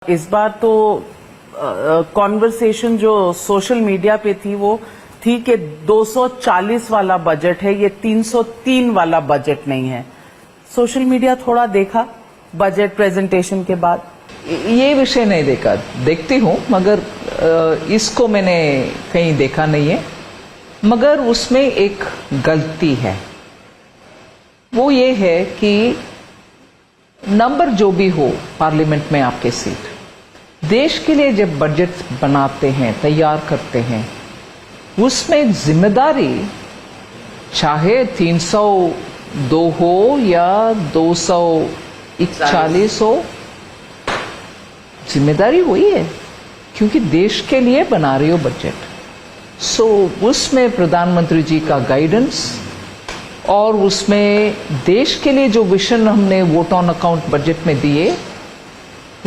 इस बार तो कॉन्वर्सेशन जो सोशल मीडिया पे थी वो थी कि 240 वाला बजट है, ये 303 वाला बजट नहीं है। सोशल मीडिया थोड़ा देखा बजट प्रेजेंटेशन के बाद? ये विषय नहीं देखा, देखती हूँ मगर इसको मैंने कहीं देखा नहीं है। मगर उसमें एक गलती है, वो ये है कि नंबर जो भी हो पार्लियामेंट में आपके सीट, देश के लिए जब बजट बनाते हैं, तैयार करते हैं, उसमें जिम्मेदारी चाहे 302 हो या 241 हो, जिम्मेदारी वही है क्योंकि देश के लिए बना रही हो बजट। सो उसमें प्रधानमंत्री जी का गाइडेंस और उसमें देश के लिए जो विजन हमने वोट ऑन अकाउंट बजट में दिए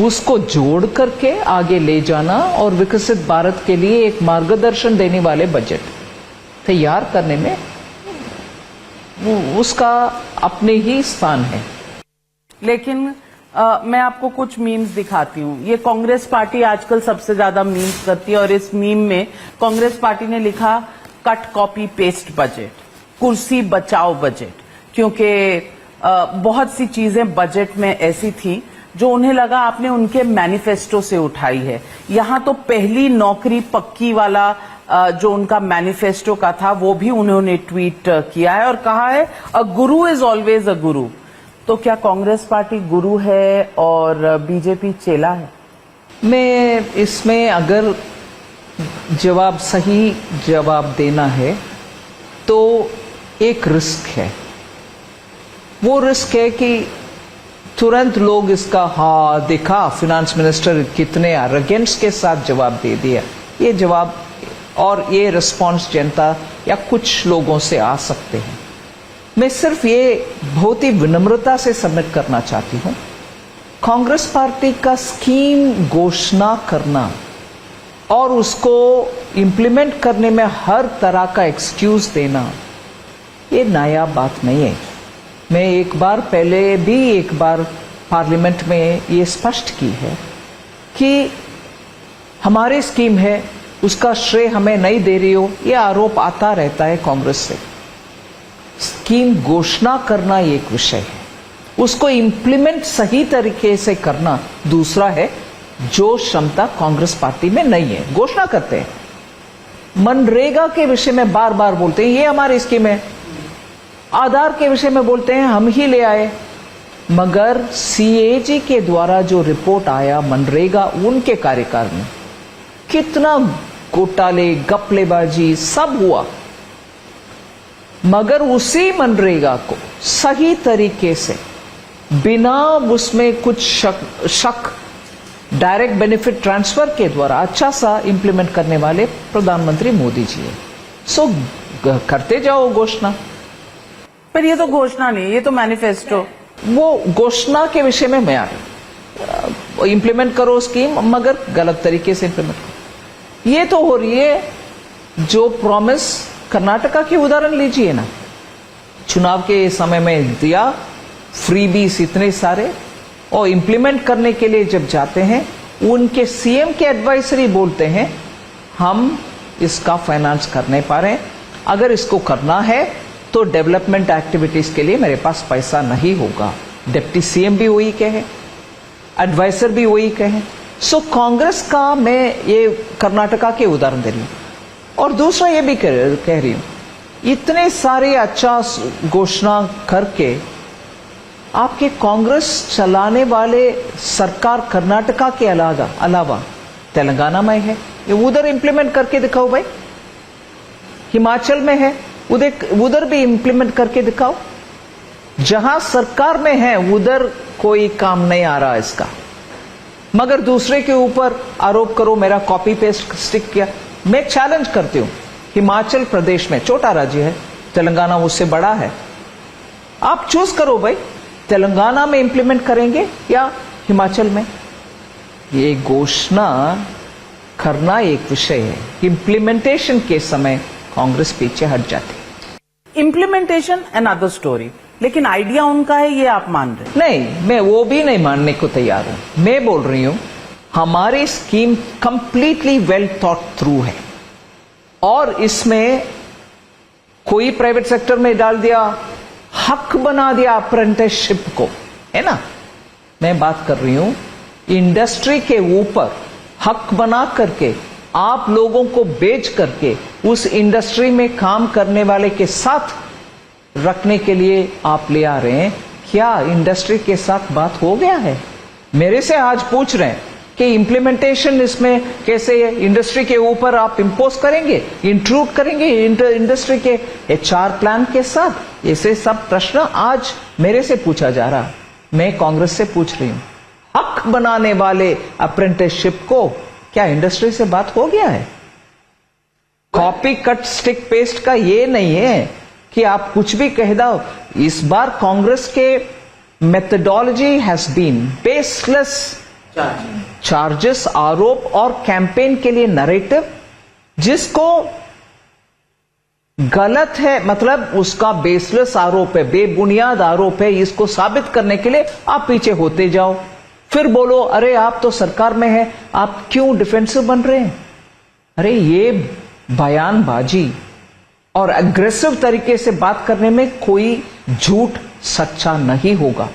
उसको जोड़ करके आगे ले जाना और विकसित भारत के लिए एक मार्गदर्शन देने वाले बजट तैयार करने में उसका अपने ही स्थान है। लेकिन मैं आपको कुछ मीम्स दिखाती हूँ। ये कांग्रेस पार्टी आजकल सबसे ज्यादा मीम्स करती है और इस मीम में कांग्रेस पार्टी ने लिखा कट कॉपी पेस्ट बजट, कुर्सी बचाओ बजट, क्योंकि बहुत सी चीजें बजट में ऐसी थी जो उन्हें लगा आपने उनके मैनिफेस्टो से उठाई है। यहां तो पहली नौकरी पक्की वाला जो उनका मैनिफेस्टो का था वो भी उन्होंने ट्वीट किया है और कहा है अ गुरु इज ऑलवेज अ गुरु। तो क्या कांग्रेस पार्टी गुरु है और बीजेपी चेला है? मैं इसमें अगर सही जवाब देना है तो एक रिस्क है। वो रिस्क है कि तुरंत लोग इसका हाँ देखा फाइनेंस मिनिस्टर कितने एरोगेंस के साथ जवाब दे दिया। ये जवाब और ये रिस्पॉन्स जनता या कुछ लोगों से आ सकते हैं। मैं सिर्फ ये बहुत ही विनम्रता से सबमिट करना चाहती हूँ, कांग्रेस पार्टी का स्कीम घोषणा करना और उसको इम्प्लीमेंट करने में हर तरह का एक्सक्यूज देना ये नया बात नहीं है। मैं एक बार पार्लियामेंट में ये स्पष्ट की है कि हमारी स्कीम है, उसका श्रेय हमें नहीं दे रही हो, ये आरोप आता रहता है कांग्रेस से। स्कीम घोषणा करना एक विषय है, उसको इम्प्लीमेंट सही तरीके से करना दूसरा है, जो क्षमता कांग्रेस पार्टी में नहीं है। घोषणा करते हैं, मनरेगा के विषय में बार बार बोलते हैं ये हमारी स्कीम है, आधार के विषय में बोलते हैं हम ही ले आए, मगर सीएजी के द्वारा जो रिपोर्ट आया मनरेगा उनके कार्यकाल में कितना घोटाले घपलेबाजी सब हुआ, मगर उसी मनरेगा को सही तरीके से बिना उसमें कुछ शक डायरेक्ट बेनिफिट ट्रांसफर के द्वारा अच्छा सा इंप्लीमेंट करने वाले प्रधानमंत्री मोदी जी है। सो करते जाओ घोषणा। पर ये तो घोषणा नहीं, ये तो मैनिफेस्टो। वो घोषणा के विषय में मैं आ रही, इंप्लीमेंट करो स्कीम मगर गलत तरीके से इंप्लीमेंट करो। ये तो हो रही है जो प्रॉमिस कर्नाटका की उदाहरण लीजिए ना, चुनाव के समय में दिया फ्रीबीज इतने सारे, और इंप्लीमेंट करने के लिए जब जाते हैं उनके सीएम के एडवाइजरी बोलते हैं हम इसका फाइनेंस कर नहीं पा रहे हैं, अगर इसको करना है तो डेवलपमेंट एक्टिविटीज के लिए मेरे पास पैसा नहीं होगा। डिप्टी सीएम भी वही कहे, एडवाइजर भी वही कहे। सो कांग्रेस का मैं ये कर्नाटका के उदाहरण दे रही हूं और दूसरा ये भी कह रही हूं, इतने सारे अच्छा घोषणा करके आपके कांग्रेस चलाने वाले सरकार कर्नाटका के अलावा तेलंगाना में है, ये उधर इंप्लीमेंट करके दिखाओ भाई। हिमाचल में है, उधर भी इंप्लीमेंट करके दिखाओ। जहां सरकार में है उधर कोई काम नहीं आ रहा इसका, मगर दूसरे के ऊपर आरोप करो मेरा कॉपी पेस्ट स्टिक किया। मैं चैलेंज करती हूं, हिमाचल प्रदेश में छोटा राज्य है, तेलंगाना उससे बड़ा है, आप चूज करो भाई, तेलंगाना में इंप्लीमेंट करेंगे या हिमाचल में। ये घोषणा करना एक विषय है, इंप्लीमेंटेशन के समय कांग्रेस पीछे हट जाती। इम्प्लीमेंटेशन अनदर स्टोरी, लेकिन आइडिया उनका है ये आप मान रहे? नहीं, मैं वो भी नहीं मानने को तैयार हूं। मैं बोल रही हूं हमारी scheme completely well thought through है और इसमें कोई प्राइवेट सेक्टर में डाल दिया, हक बना दिया अप्रेंटिसशिप को, है ना। मैं बात कर रही हूं इंडस्ट्री के ऊपर हक बना करके आप लोगों को बेच करके उस इंडस्ट्री में काम करने वाले के साथ रखने के लिए आप ले आ रहे हैं। क्या इंडस्ट्री के साथ बात हो गया है? मेरे से आज पूछ रहे हैं कि इंप्लीमेंटेशन इसमें कैसे है, इंडस्ट्री के ऊपर आप इंपोज करेंगे, इंट्रूड करेंगे इंडस्ट्री के HR प्लान के साथ। ऐसे सब प्रश्न आज मेरे से पूछा जा रहा, मैं कांग्रेस से पूछ रही हूं। हक बनाने वाले अप्रेंटिसशिप को क्या इंडस्ट्री से बात हो गया है? कॉपी कट स्टिक पेस्ट का ये नहीं है कि आप कुछ भी कह दो। इस बार कांग्रेस के methodology has been baseless charges, आरोप और कैंपेन के लिए नरेटिव जिसको गलत है, मतलब उसका बेसलेस आरोप है, बेबुनियाद आरोप है। इसको साबित करने के लिए आप पीछे होते जाओ, फिर बोलो अरे आप तो सरकार में हैं, आप क्यों डिफेंसिव बन रहे हैं? अरे ये बयानबाजी और अग्रेसिव तरीके से बात करने में कोई झूठ सच्चा नहीं होगा।